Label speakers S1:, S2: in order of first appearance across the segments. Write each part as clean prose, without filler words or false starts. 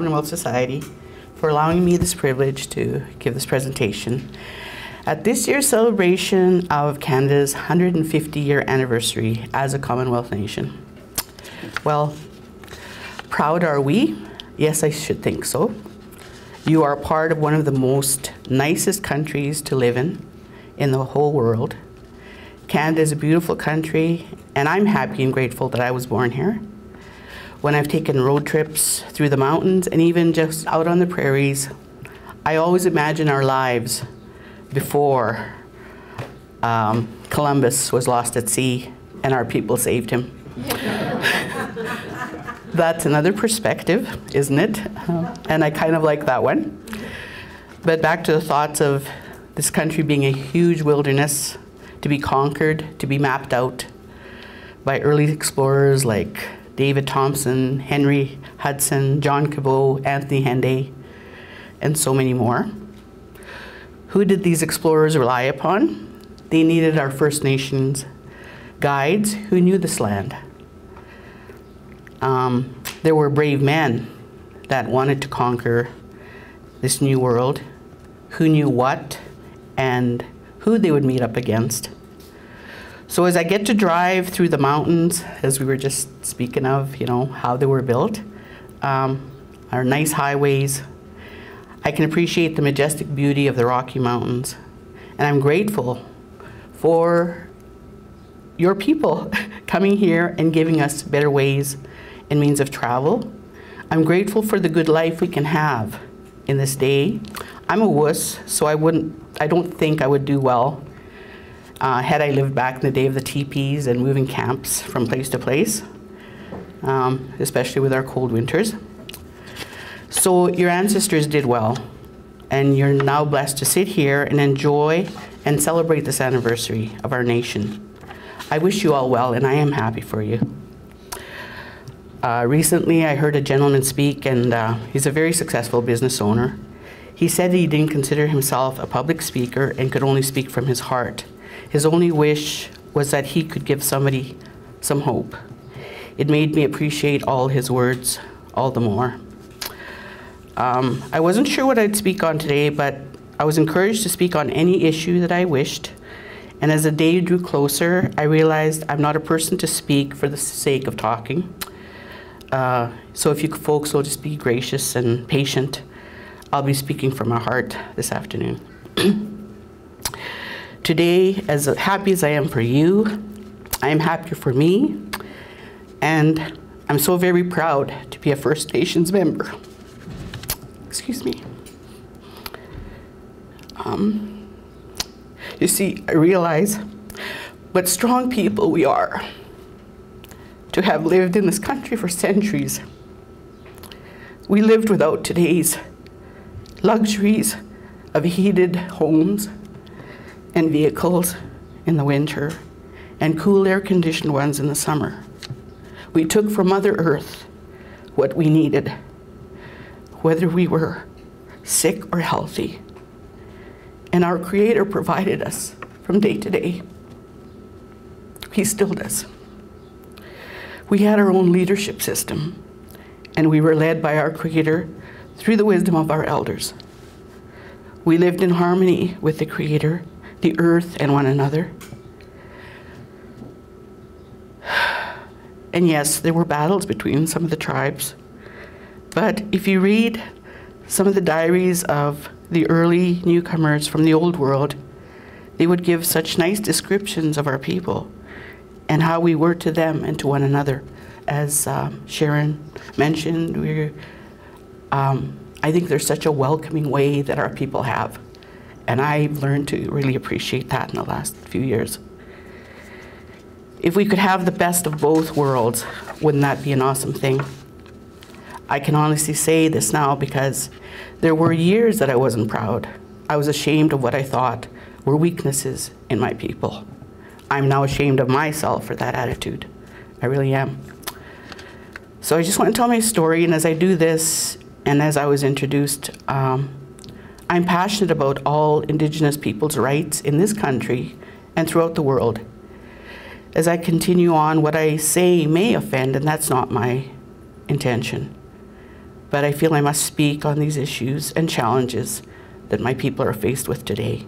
S1: Commonwealth Society for allowing me this privilege to give this presentation at this year's celebration of Canada's 150-year anniversary as a Commonwealth nation. Well, proud are we? Yes, I should think so. You are part of one of the most nicest countries to live in the whole world. Canada is a beautiful country, and I'm happy and grateful that I was born here. When I've taken road trips through the mountains and even just out on the prairies, I always imagine our lives before Columbus was lost at sea and our people saved him. That's another perspective, isn't it? And I kind of like that one. But back to the thoughts of this country being a huge wilderness to be conquered, to be mapped out by early explorers like David Thompson, Henry Hudson, John Cabot, Anthony Henday, and so many more. Who did these explorers rely upon? They needed our First Nations guides who knew this land. There were brave men that wanted to conquer this new world, who knew what and who they would meet up against. So as I get to drive through the mountains, as we were just speaking of, you know, how they were built, our nice highways, I can appreciate the majestic beauty of the Rocky Mountains. And I'm grateful for your people coming here and giving us better ways and means of travel. I'm grateful for the good life we can have in this day. I'm a wuss, so I don't think I would do well had I lived back in the day of the teepees and moving camps from place to place, especially with our cold winters. So your ancestors did well, and you're now blessed to sit here and enjoy and celebrate this anniversary of our nation. I wish you all well, and I am happy for you. Recently, I heard a gentleman speak, and he's a very successful business owner. He said he didn't consider himself a public speaker and could only speak from his heart. His only wish was that he could give somebody some hope. It made me appreciate all his words all the more. I wasn't sure what I'd speak on today, but I was encouraged to speak on any issue that I wished. And as the day drew closer, I realized I'm not a person to speak for the sake of talking. So if you folks will just be gracious and patient, I'll be speaking from my heart this afternoon. Today, as happy as I am for you, I am happier for me, and I'm so very proud to be a First Nations member. Excuse me. You see, I realize what strong people we are to have lived in this country for centuries. We lived without today's luxuries of heated homes and vehicles in the winter and cool air-conditioned ones in the summer. We took from Mother Earth what we needed, whether we were sick or healthy. And our Creator provided us from day to day. He still does. We had our own leadership system, and we were led by our Creator through the wisdom of our elders. We lived in harmony with the Creator, the earth, and one another. And yes, there were battles between some of the tribes. But if you read some of the diaries of the early newcomers from the old world, they would give such nice descriptions of our people and how we were to them and to one another. As Sharon mentioned, I think there's such a welcoming way that our people have. And I've learned to really appreciate that in the last few years. If we could have the best of both worlds, wouldn't that be an awesome thing? I can honestly say this now because there were years that I wasn't proud. I was ashamed of what I thought were weaknesses in my people. I'm now ashamed of myself for that attitude. I really am. So I just want to tell my story, and as I do this, and as I was introduced, I'm passionate about all Indigenous people's rights in this country and throughout the world. As I continue on, what I say may offend, and that's not my intention. but I feel I must speak on these issues and challenges that my people are faced with today.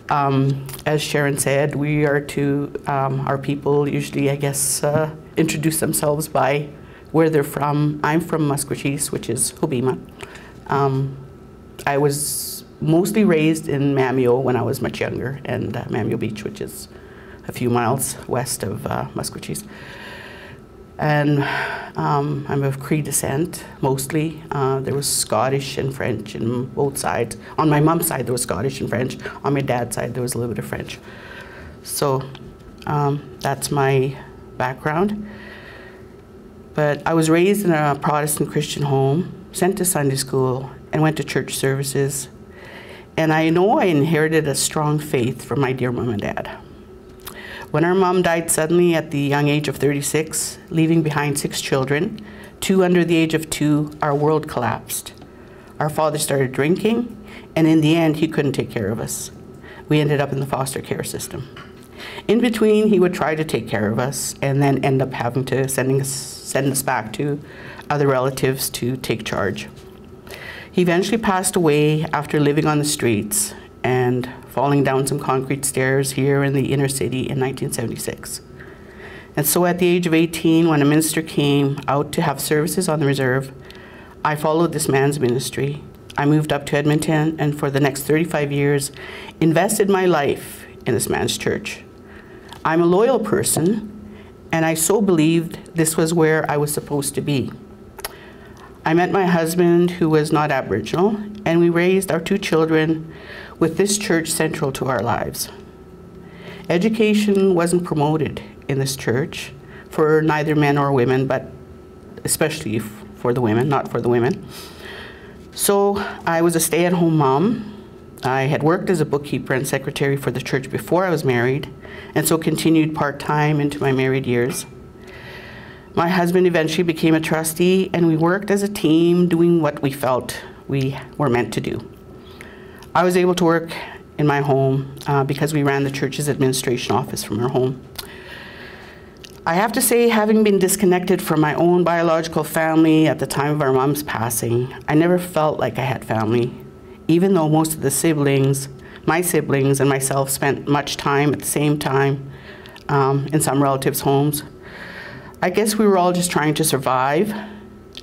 S1: As Sharon said, we are to, our people usually, I guess, introduce themselves by where they're from. I'm from Musqueam, which is Hobbema. I was mostly raised in Mamio when I was much younger, and Mamio Beach, which is a few miles west of Musqueam. And I'm of Cree descent, mostly. There was Scottish and French on both sides. On my mom's side, there was Scottish and French. On my dad's side, there was a little bit of French. So that's my background. But I was raised in a Protestant Christian home, sent to Sunday school, and went to church services. And I know I inherited a strong faith from my dear mom and dad. When our mom died suddenly at the young age of 36, leaving behind 6 children, 2 under the age of 2, our world collapsed. Our father started drinking, and in the end, he couldn't take care of us. We ended up in the foster care system. In between, he would try to take care of us, and then end up having to send us back to other relatives to take charge. He eventually passed away after living on the streets and falling down some concrete stairs here in the inner city in 1976. And so at the age of 18, when a minister came out to have services on the reserve, I followed this man's ministry. I moved up to Edmonton, and for the next 35 years, invested my life in this man's church. I'm a loyal person, and I so believed this was where I was supposed to be. I met my husband, who was not Aboriginal, and we raised our 2 children with this church central to our lives. Education wasn't promoted in this church for neither men or women, but especially for the women, not for the women. So I was a stay-at-home mom. I had worked as a bookkeeper and secretary for the church before I was married, and so continued part-time into my married years. My husband eventually became a trustee, and we worked as a team doing what we felt we were meant to do. I was able to work in my home because we ran the church's administration office from our home. I have to say, having been disconnected from my own biological family at the time of our mom's passing, I never felt like I had family, even though most of the siblings, my siblings and myself, spent much time at the same time in some relatives' homes. I guess we were all just trying to survive,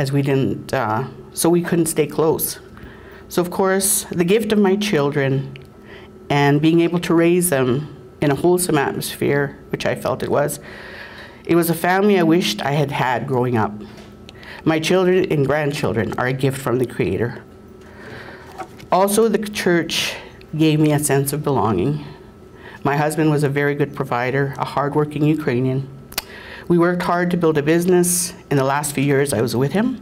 S1: as we didn't, so we couldn't stay close. So of course, the gift of my children and being able to raise them in a wholesome atmosphere, which I felt it was a family I wished I had had growing up. My children and grandchildren are a gift from the Creator. Also, the church gave me a sense of belonging. My husband was a very good provider, a hardworking Ukrainian. We worked hard to build a business. In the last few years I was with him.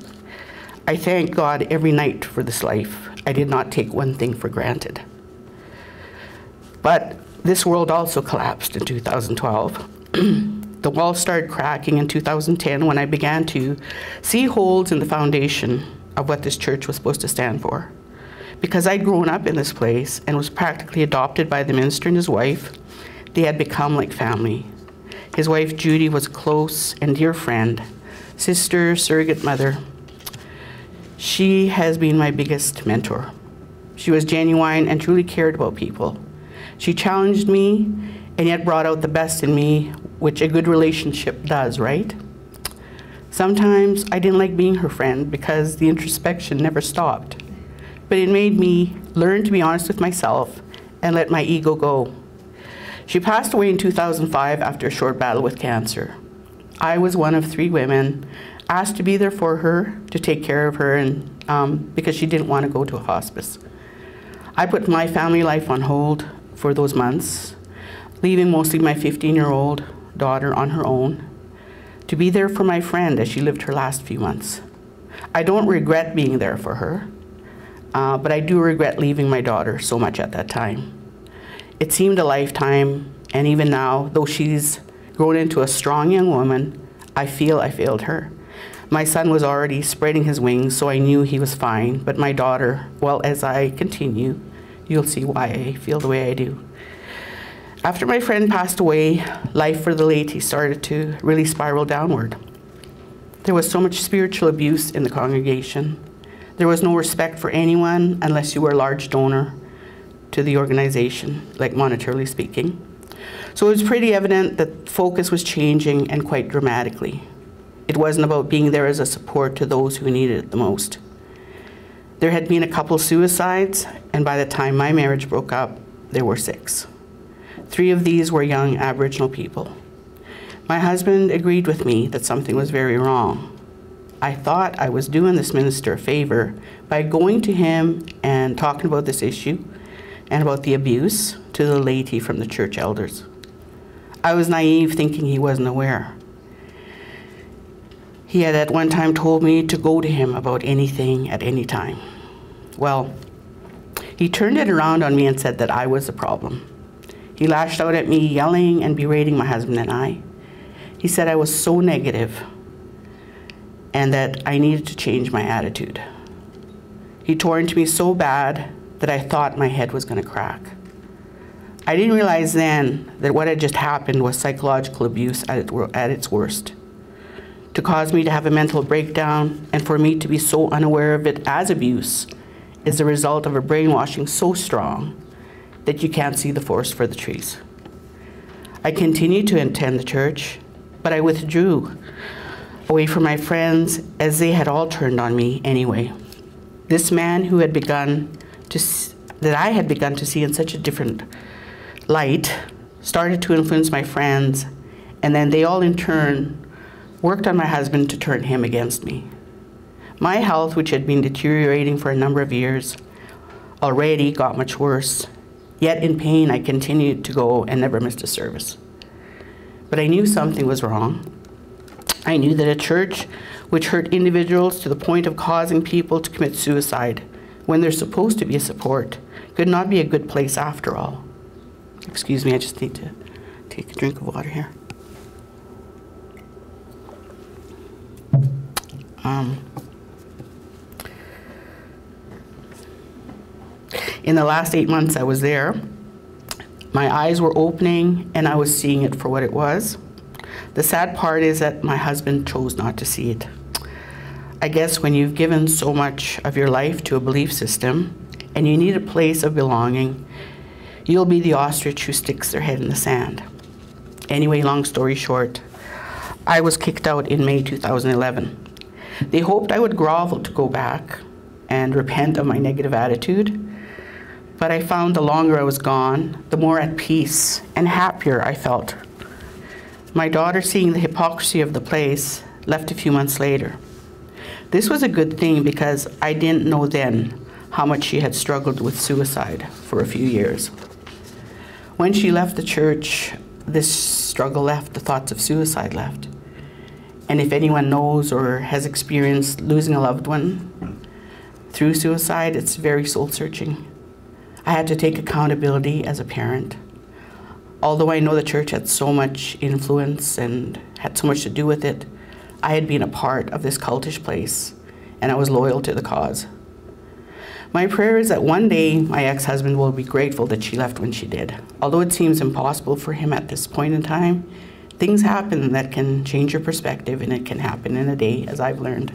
S1: I thank God every night for this life. I did not take one thing for granted. But this world also collapsed in 2012. The walls started cracking in 2010 when I began to see holes in the foundation of what this church was supposed to stand for. Because I'd grown up in this place and was practically adopted by the minister and his wife, they had become like family. His wife, Judy, was a close and dear friend, sister, surrogate mother. She has been my biggest mentor. She was genuine and truly cared about people. She challenged me and yet brought out the best in me, which a good relationship does, right? Sometimes I didn't like being her friend because the introspection never stopped. But it made me learn to be honest with myself and let my ego go. She passed away in 2005 after a short battle with cancer. I was one of 3 women asked to be there for her, to take care of her, and because she didn't want to go to a hospice. I put my family life on hold for those months, leaving mostly my 15-year-old daughter on her own, to be there for my friend as she lived her last few months. I don't regret being there for her, but I do regret leaving my daughter so much at that time. It seemed a lifetime, and even now, though she's grown into a strong young woman, I feel I failed her. My son was already spreading his wings, so I knew he was fine, but my daughter, well, as I continue, you'll see why I feel the way I do. After my friend passed away, life for the lady started to really spiral downward. There was so much spiritual abuse in the congregation. There was no respect for anyone unless you were a large donor to the organization, like monetarily speaking. So it was pretty evident that focus was changing, and quite dramatically. It wasn't about being there as a support to those who needed it the most. There had been a couple suicides, and by the time my marriage broke up, there were 6. 3 of these were young Aboriginal people. My husband agreed with me that something was very wrong. I thought I was doing this minister a favor by going to him and talking about this issue and about the abuse to the laity from the church elders. I was naive, thinking he wasn't aware. He had at one time told me to go to him about anything at any time. Well, he turned it around on me and said that I was the problem. He lashed out at me, yelling and berating my husband and I. He said I was so negative and that I needed to change my attitude. He tore into me so bad that I thought my head was going to crack. I didn't realize then that what had just happened was psychological abuse at its worst. To cause me to have a mental breakdown and for me to be so unaware of it as abuse is the result of a brainwashing so strong that you can't see the forest for the trees. I continued to attend the church, but I withdrew away from my friends as they had all turned on me anyway. This man who had that I had begun to see in such a different light started to influence my friends, and then they all in turn worked on my husband to turn him against me. My health, which had been deteriorating for a number of years, already got much worse. Yet in pain, I continued to go and never missed a service. But I knew something was wrong. I knew that a church which hurt individuals to the point of causing people to commit suicide when they're supposed to be a support could not be a good place after all. Excuse me, I just need to take a drink of water here. In the last 8 months I was there, my eyes were opening and I was seeing it for what it was. The sad part is that my husband chose not to see it. I guess when you've given so much of your life to a belief system and you need a place of belonging, you'll be the ostrich who sticks their head in the sand. Anyway, long story short, I was kicked out in May 2011. They hoped I would grovel to go back and repent of my negative attitude, but I found the longer I was gone, the more at peace and happier I felt. My daughter, seeing the hypocrisy of the place, left a few months later. This was a good thing because I didn't know then how much she had struggled with suicide for a few years. When she left the church, this struggle left, the thoughts of suicide left. And if anyone knows or has experienced losing a loved one through suicide, it's very soul-searching. I had to take accountability as a parent. Although I know the church had so much influence and had so much to do with it, I had been a part of this cultish place, and I was loyal to the cause. My prayer is that one day my ex-husband will be grateful that she left when she did. Although it seems impossible for him at this point in time, things happen that can change your perspective, and it can happen in a day, as I've learned.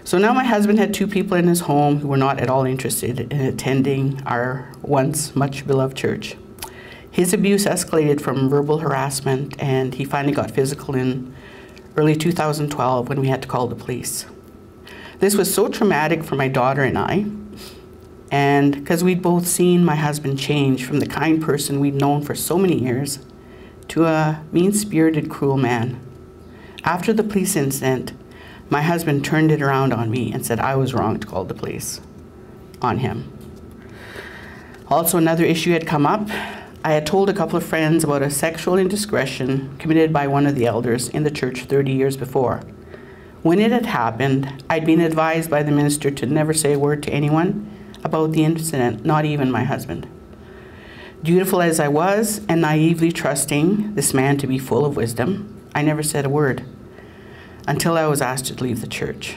S1: So now my husband had 2 people in his home who were not at all interested in attending our once much beloved church. His abuse escalated from verbal harassment, and he finally got physical in early 2012 when we had to call the police. This was so traumatic for my daughter and I, and because we'd both seen my husband change from the kind person we'd known for so many years to a mean-spirited, cruel man. After the police incident, my husband turned it around on me and said I was wrong to call the police on him. Also, another issue had come up. I had told a couple of friends about a sexual indiscretion committed by one of the elders in the church 30 years before. When it had happened, I'd been advised by the minister to never say a word to anyone about the incident, not even my husband. Dutiful as I was and naively trusting this man to be full of wisdom, I never said a word until I was asked to leave the church,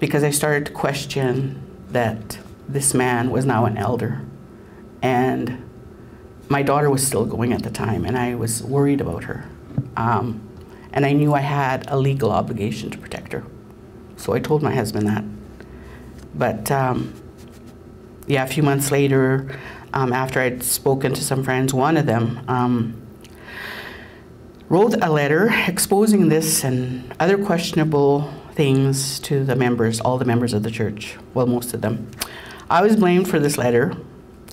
S1: because I started to question that this man was now an elder, and my daughter was still going at the time, and I was worried about her. and I knew I had a legal obligation to protect her. So I told my husband that. But yeah, a few months later, after I'd spoken to some friends, one of them wrote a letter exposing this and other questionable things to the members, all the members of the church, well, most of them. I was blamed for this letter,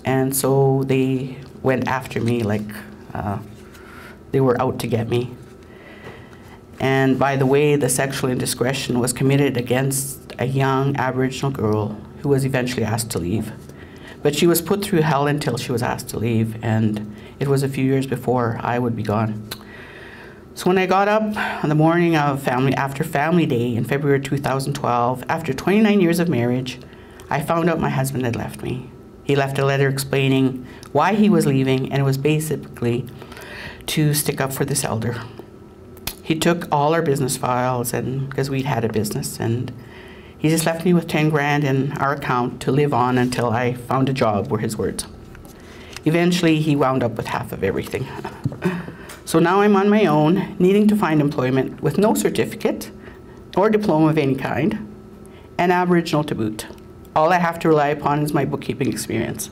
S1: and so they went after me like they were out to get me. And by the way, the sexual indiscretion was committed against a young Aboriginal girl who was eventually asked to leave. But she was put through hell until she was asked to leave, and it was a few years before I would be gone. So when I got up on the morning of after Family Day in February 2012, after 29 years of marriage, I found out my husband had left me. He left a letter explaining why he was leaving, and it was basically to stick up for this elder. He took all our business files, and because we'd had a business, and he just left me with 10 grand in our account to live on until I found a job, were his words. Eventually, he wound up with half of everything. So now I'm on my own, needing to find employment with no certificate or diploma of any kind, and Aboriginal to boot. All I have to rely upon is my bookkeeping experience.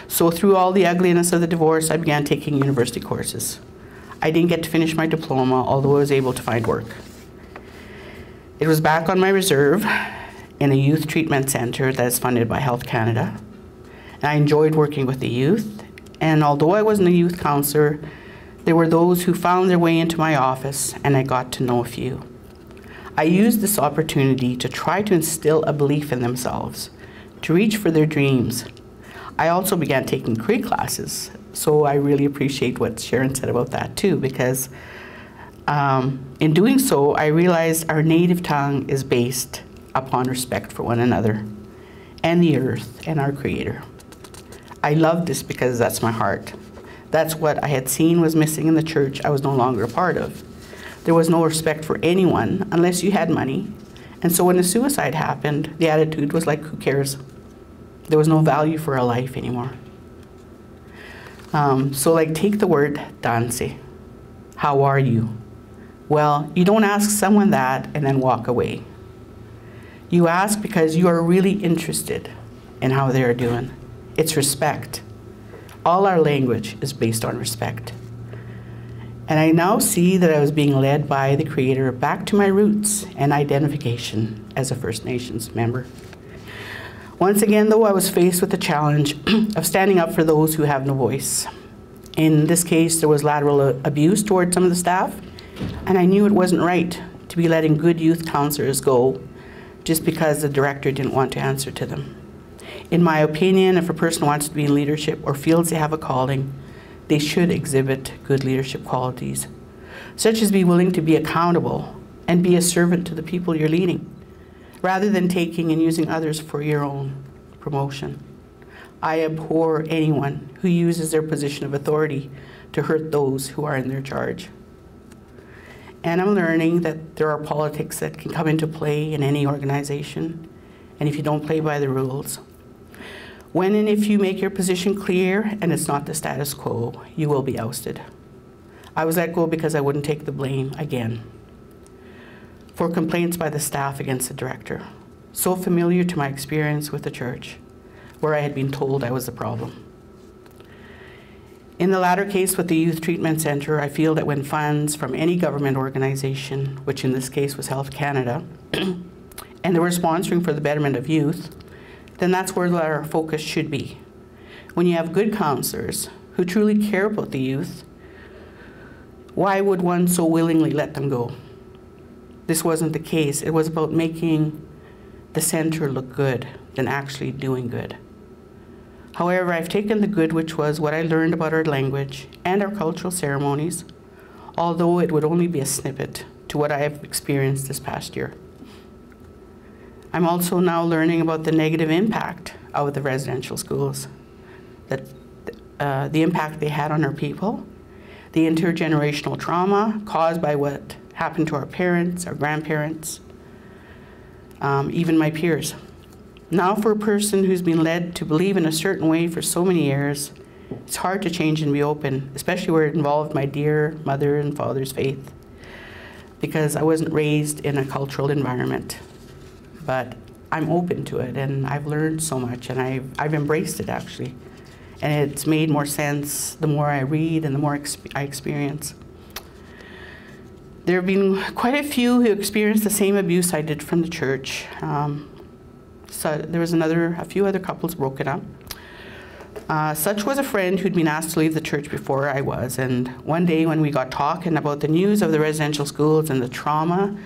S1: So through all the ugliness of the divorce, I began taking university courses. I didn't get to finish my diploma, although I was able to find work. It was back on my reserve in a youth treatment center that is funded by Health Canada. And I enjoyed working with the youth, and although I wasn't a youth counselor, there were those who found their way into my office, and I got to know a few. I used this opportunity to try to instill a belief in themselves, to reach for their dreams. I also began taking Cree classes, so I really appreciate what Sharon said about that too, because in doing so, I realized our native tongue is based upon respect for one another and the earth and our Creator. I love this because that's my heart. That's what I had seen was missing in the church I was no longer a part of. There was no respect for anyone unless you had money. And so when a suicide happened, the attitude was like, who cares? There was no value for a life anymore. So like, take the word danse. How are you? Well, you don't ask someone that and then walk away. You ask because you are really interested in how they are doing. It's respect. All our language is based on respect. And I now see that I was being led by the Creator back to my roots and identification as a First Nations member. Once again, though, I was faced with the challenge of standing up for those who have no voice. In this case, there was lateral abuse towards some of the staff, and I knew it wasn't right to be letting good youth counselors go just because the director didn't want to answer to them. In my opinion, if a person wants to be in leadership or feels they have a calling, they should exhibit good leadership qualities, such as be willing to be accountable and be a servant to the people you're leading, rather than taking and using others for your own promotion. I abhor anyone who uses their position of authority to hurt those who are in their charge. And I'm learning that there are politics that can come into play in any organization, and if you don't play by the rules, when and if you make your position clear and it's not the status quo, you will be ousted. I was let go because I wouldn't take the blame again for complaints by the staff against the director, so familiar to my experience with the church, where I had been told I was the problem. In the latter case with the Youth Treatment Centre, I feel that when funds from any government organization, which in this case was Health Canada, and they were sponsoring for the betterment of youth, then that's where our focus should be. When you have good counselors who truly care about the youth, why would one so willingly let them go? This wasn't the case. It was about making the center look good than actually doing good. However, I've taken the good, which was what I learned about our language and our cultural ceremonies, although it would only be a snippet to what I have experienced this past year. I'm also now learning about the negative impact of the residential schools, that the impact they had on our people, the intergenerational trauma caused by what happened to our parents, our grandparents, even my peers. Now for a person who's been led to believe in a certain way for so many years, it's hard to change and be open, especially where it involved my dear mother and father's faith. because I wasn't raised in a cultural environment. But I'm open to it, and I've learned so much, and I've embraced it, actually. And it's made more sense the more I read and the more I experience. There have been quite a few who experienced the same abuse I did from the church. So there was a few other couples broken up. Such was a friend who'd been asked to leave the church before I was, and one day when we got talking about the news of the residential schools and the trauma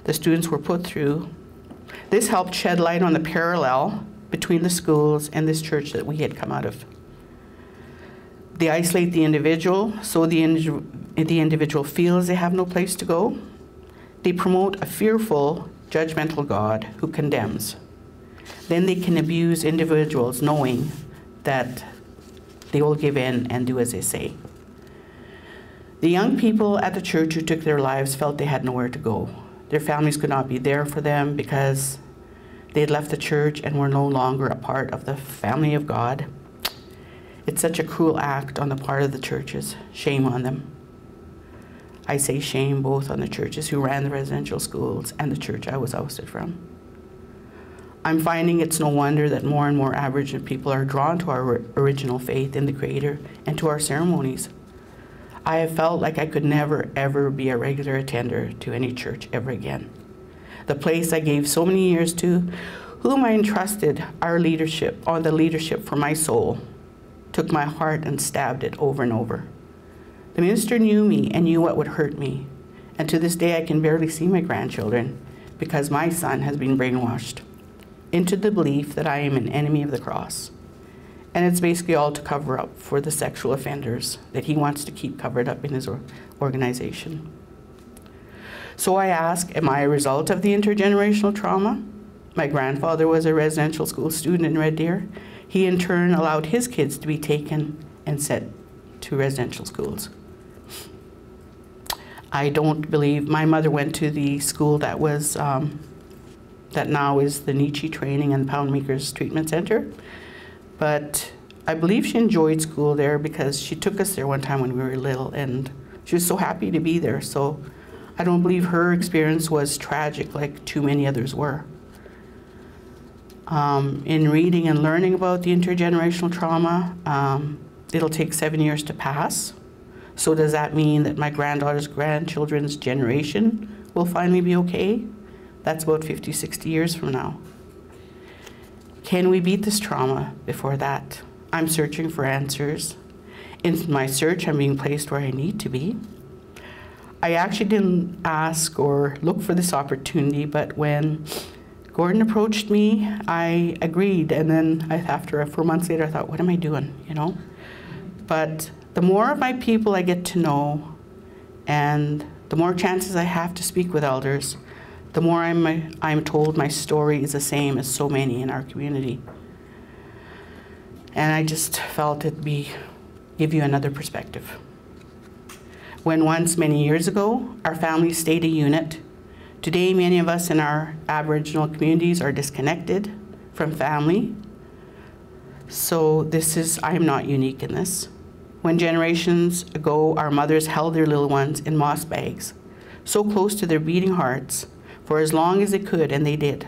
S1: the students were put through, this helped shed light on the parallel between the schools and this church that we had come out of. They isolate the individual, so the individual feels they have no place to go. They promote a fearful, judgmental God who condemns. Then they can abuse individuals knowing that they will give in and do as they say. The young people at the church who took their lives felt they had nowhere to go. Their families could not be there for them because they had left the church and were no longer a part of the family of God. It's such a cruel act on the part of the churches. Shame on them. I say shame both on the churches who ran the residential schools and the church I was ousted from. I'm finding it's no wonder that more and more Aboriginal people are drawn to our original faith in the Creator and to our ceremonies. I have felt like I could never, ever be a regular attender to any church ever again. The place I gave so many years to, whom I entrusted the leadership for my soul, took my heart and stabbed it over and over. The minister knew me and knew what would hurt me, and to this day I can barely see my grandchildren because my son has been brainwashed into the belief that I am an enemy of the cross. And it's basically all to cover up for the sexual offenders that he wants to keep covered up in his organization. So I ask, am I a result of the intergenerational trauma? My grandfather was a residential school student in Red Deer. He in turn allowed his kids to be taken and sent to residential schools. I don't believe my mother went to the school that was that now is the Nietzsche Training and Poundmakers Treatment Center. But I believe she enjoyed school there because she took us there one time when we were little and she was so happy to be there. So I don't believe her experience was tragic like too many others were. In reading and learning about the intergenerational trauma, it'll take 7 years to pass. So does that mean that my granddaughter's grandchildren's generation will finally be okay? That's about 50, 60 years from now. Can we beat this trauma before that? I'm searching for answers. In my search, I'm being placed where I need to be. I actually didn't ask or look for this opportunity, but when Gordon approached me, I agreed, and then after 4 months later, I thought, what am I doing, you know? But the more of my people I get to know, and the more chances I have to speak with elders, the more I'm told my story is the same as so many in our community. And I just felt it'd give you another perspective. When once, many years ago, our families stayed a unit, today many of us in our Aboriginal communities are disconnected from family. So I am not unique in this. When generations ago, our mothers held their little ones in moss bags, so close to their beating hearts, for as long as they could, and they did.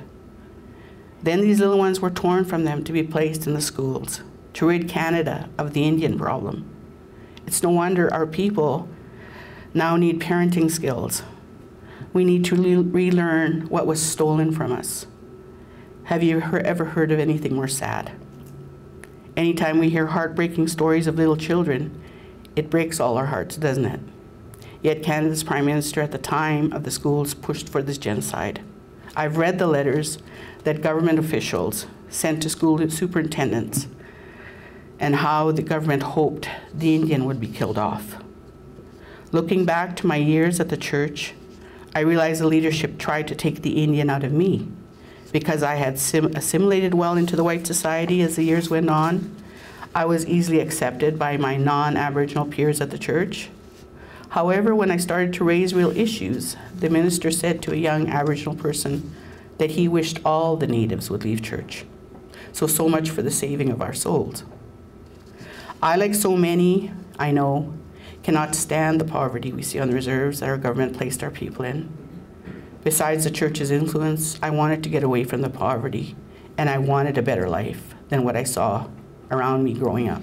S1: Then these little ones were torn from them to be placed in the schools, to rid Canada of the Indian problem. It's no wonder our people now need parenting skills. We need to relearn what was stolen from us. Have you ever heard of anything more sad? Anytime we hear heartbreaking stories of little children, it breaks all our hearts, doesn't it? Yet Canada's Prime Minister at the time of the schools pushed for this genocide. I've read the letters that government officials sent to school superintendents and how the government hoped the Indian would be killed off. Looking back to my years at the church, I realized the leadership tried to take the Indian out of me. Because I had assimilated well into the white society as the years went on, I was easily accepted by my non-Aboriginal peers at the church. However, when I started to raise real issues, the minister said to a young Aboriginal person that he wished all the natives would leave church. So much for the saving of our souls. I, like so many I know, cannot stand the poverty we see on the reserves that our government placed our people in. Besides the church's influence, I wanted to get away from the poverty, and I wanted a better life than what I saw around me growing up.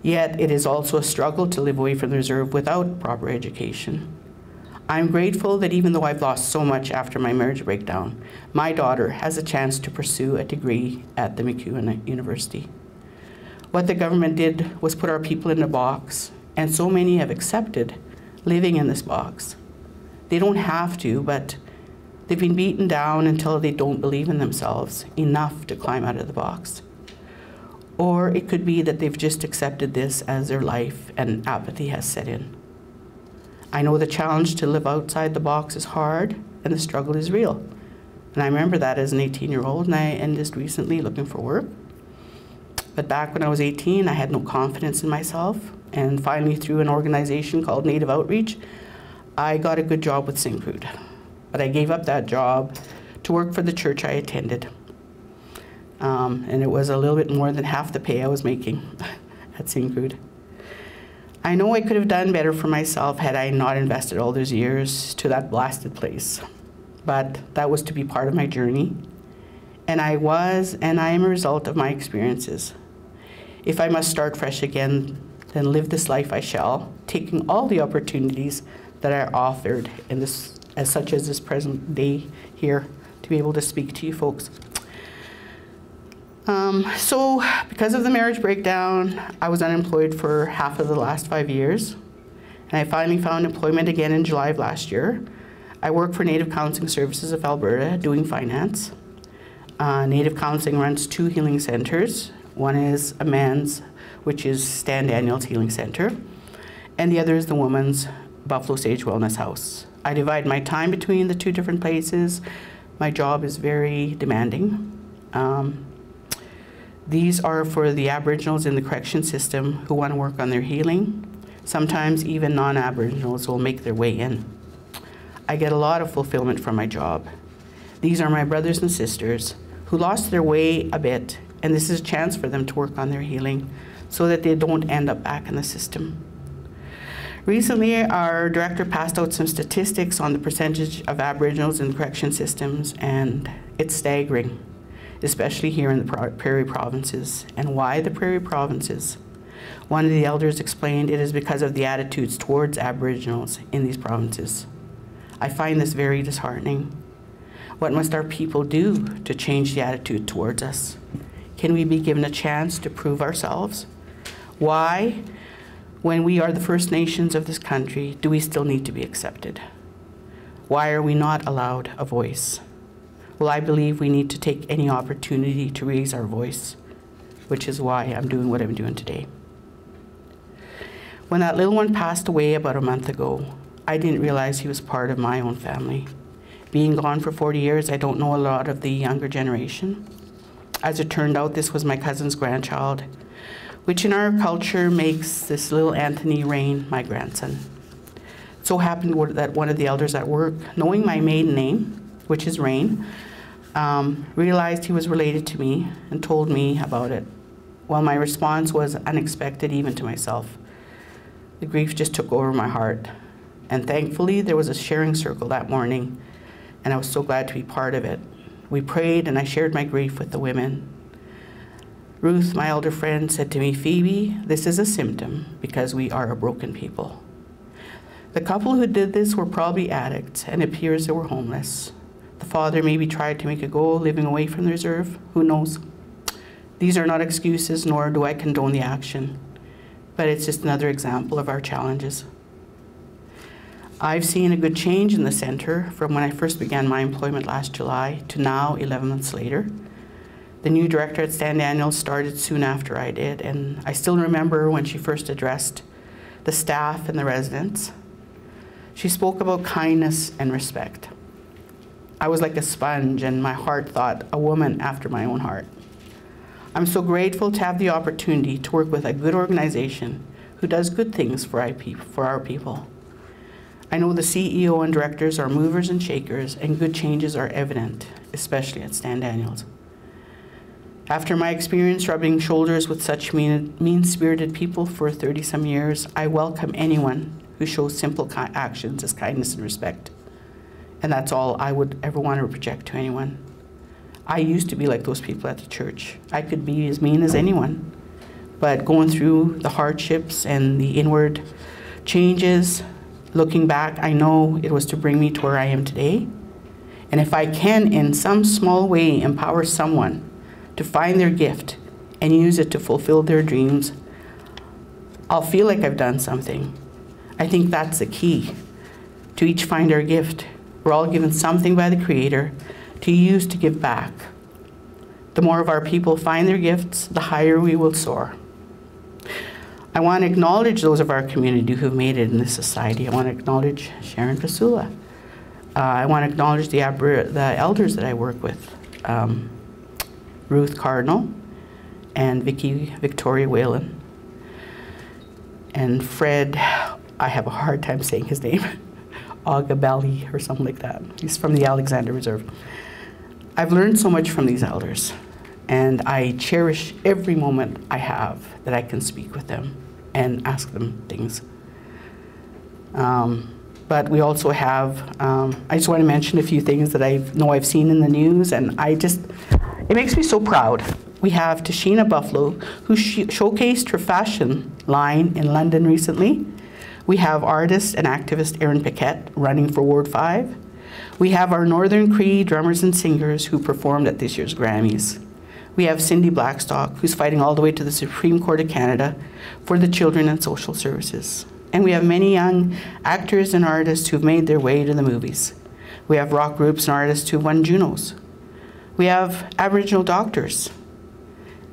S1: Yet it is also a struggle to live away from the reserve without proper education. I'm grateful that even though I've lost so much after my marriage breakdown, my daughter has a chance to pursue a degree at the MacEwan University. What the government did was put our people in a box, and so many have accepted living in this box. They don't have to, but they've been beaten down until they don't believe in themselves enough to climb out of the box. Or it could be that they've just accepted this as their life and apathy has set in. I know the challenge to live outside the box is hard and the struggle is real. And I remember that as an 18-year-old, and I ended just recently looking for work. But back when I was 18, I had no confidence in myself. And finally, through an organization called Native Outreach, I got a good job with Syncrude. But I gave up that job to work for the church I attended. And it was a little bit more than half the pay I was making at Syncrude. I know I could have done better for myself had I not invested all those years to that blasted place. But that was to be part of my journey. And I was, and I am a result of my experiences. If I must start fresh again, then live this life I shall, taking all the opportunities that are offered in this, such as this present day here, to be able to speak to you folks. So because of the marriage breakdown, I was unemployed for half of the last 5 years. And I finally found employment again in July of last year. I work for Native Counseling Services of Alberta, doing finance. Native Counseling runs 2 healing centers. One is a man's, which is Stan Daniels Healing Center, and the other is the woman's Buffalo Sage Wellness House. I divide my time between the 2 different places. My job is very demanding. These are for the Aboriginals in the correction system who want to work on their healing. Sometimes even non-Aboriginals will make their way in. I get a lot of fulfillment from my job. These are my brothers and sisters who lost their way a bit, and this is a chance for them to work on their healing so that they don't end up back in the system. Recently, our director passed out some statistics on the percentage of Aboriginals in correction systems, and it's staggering, especially here in the Prairie Provinces. And why the Prairie Provinces? One of the elders explained it is because of the attitudes towards Aboriginals in these provinces. I find this very disheartening. What must our people do to change the attitude towards us? Can we be given a chance to prove ourselves? Why, when we are the First Nations of this country, do we still need to be accepted? Why are we not allowed a voice? Well, I believe we need to take any opportunity to raise our voice, which is why I'm doing what I'm doing today. When that little one passed away about a month ago, I didn't realize he was part of my own family. Being gone for 40 years, I don't know a lot of the younger generation. As it turned out, this was my cousin's grandchild, which in our culture makes this little Anthony Rain my grandson. It so happened that one of the elders at work, knowing my maiden name, which is Rain, realized he was related to me and told me about it. Well, my response was unexpected even to myself. The grief just took over my heart. And thankfully, there was a sharing circle that morning, and I was so glad to be part of it. We prayed, and I shared my grief with the women. Ruth, my elder friend, said to me, "Phoebe, this is a symptom because we are a broken people." The couple who did this were probably addicts, and it appears they were homeless. The father maybe tried to make a go living away from the reserve. Who knows? These are not excuses, nor do I condone the action, but it's just another example of our challenges. I've seen a good change in the center from when I first began my employment last July to now, 11 months later. The new director at Stan Daniels started soon after I did, and I still remember when she first addressed the staff and the residents. She spoke about kindness and respect. I was like a sponge, and my heart thought, a woman after my own heart. I'm so grateful to have the opportunity to work with a good organization who does good things for our people. I know the CEO and directors are movers and shakers, and good changes are evident, especially at Stan Daniels. After my experience rubbing shoulders with such mean-spirited people for 30-some years, I welcome anyone who shows simple actions as kindness and respect. And that's all I would ever want to project to anyone. I used to be like those people at the church. I could be as mean as anyone. But going through the hardships and the inward changes, looking back, I know it was to bring me to where I am today. And if I can, in some small way, empower someone to find their gift and use it to fulfill their dreams, I'll feel like I've done something. I think that's the key, to each find our gift. We're all given something by the Creator to use to give back. The more of our people find their gifts, the higher we will soar. I want to acknowledge those of our community who've made it in this society. I want to acknowledge Sharon Pasula. I want to acknowledge the elders that I work with, Ruth Cardinal and Victoria Whalen. And Fred, I have a hard time saying his name, Agabelli or something like that. He's from the Alexander Reserve. I've learned so much from these elders, and I cherish every moment I have that I can speak with them and ask them things. But we also have, I just want to mention a few things that I know I've seen in the news, and it makes me so proud. We have Tashina Buffalo, who showcased her fashion line in London recently. We have artist and activist Erin Paquette running for Ward 5. We have our Northern Cree drummers and singers who performed at this year's Grammys. We have Cindy Blackstock, who's fighting all the way to the Supreme Court of Canada for the children and social services. And we have many young actors and artists who've made their way to the movies. We have rock groups and artists who've won Junos. We have Aboriginal doctors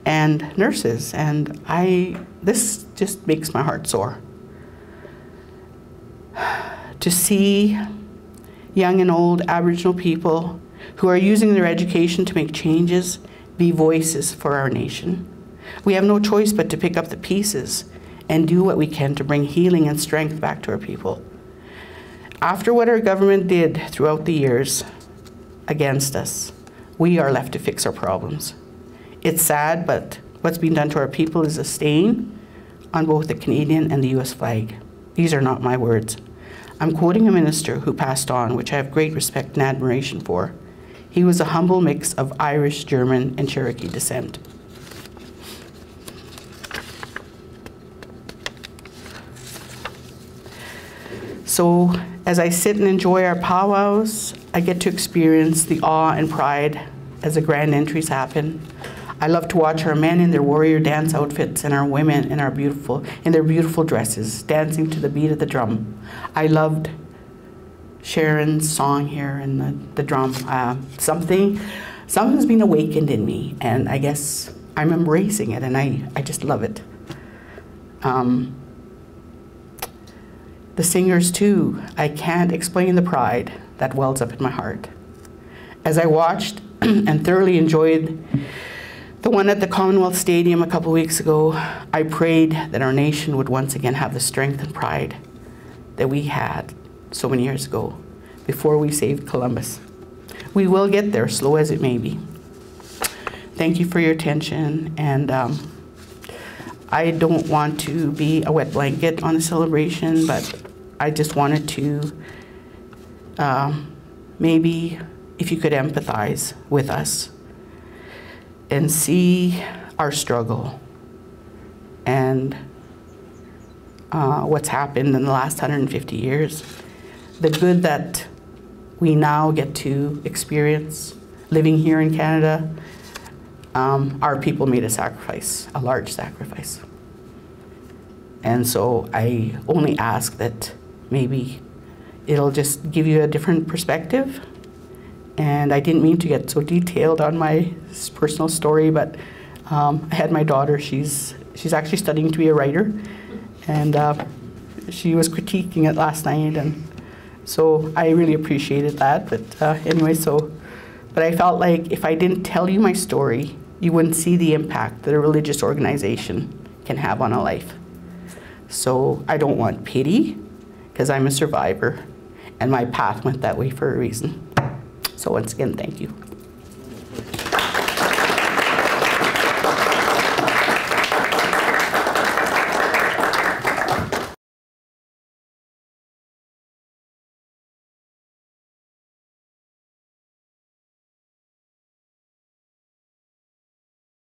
S1: and nurses, and this just makes my heart soar. To see young and old Aboriginal people who are using their education to make changes, be voices for our nation. We have no choice but to pick up the pieces and do what we can to bring healing and strength back to our people. After what our government did throughout the years against us, we are left to fix our problems. It's sad, but what's being done to our people is a stain on both the Canadian and the US flag. These are not my words. I'm quoting a minister who passed on, which I have great respect and admiration for. He was a humble mix of Irish, German, and Cherokee descent. So as I sit and enjoy our powwows, I get to experience the awe and pride as the grand entries happen. I love to watch our men in their warrior dance outfits and our women in their beautiful dresses, dancing to the beat of the drum. I loved Sharon's song here and the drum. Something's been awakened in me, and I guess I'm embracing it, and I just love it. The singers too, I can't explain the pride that wells up in my heart. As I watched and thoroughly enjoyed the one at the Commonwealth Stadium a couple weeks ago, I prayed that our nation would once again have the strength and pride that we had so many years ago before we saved Columbus. We will get there, slow as it may be. Thank you for your attention, and I don't want to be a wet blanket on the celebration, but I just wanted to maybe if you could empathize with us and see our struggle and what's happened in the last 150 years, the good that we now get to experience living here in Canada. Our people made a sacrifice, a large sacrifice. And so I only ask that maybe it'll just give you a different perspective. And I didn't mean to get so detailed on my personal story, but I had my daughter, she's actually studying to be a writer, and she was critiquing it last night, and so I really appreciated that. But anyway, but I felt like if I didn't tell you my story, you wouldn't see the impact that a religious organization can have on a life. So I don't want pity, because I'm a survivor, and my path went that way for a reason. So once again, thank you.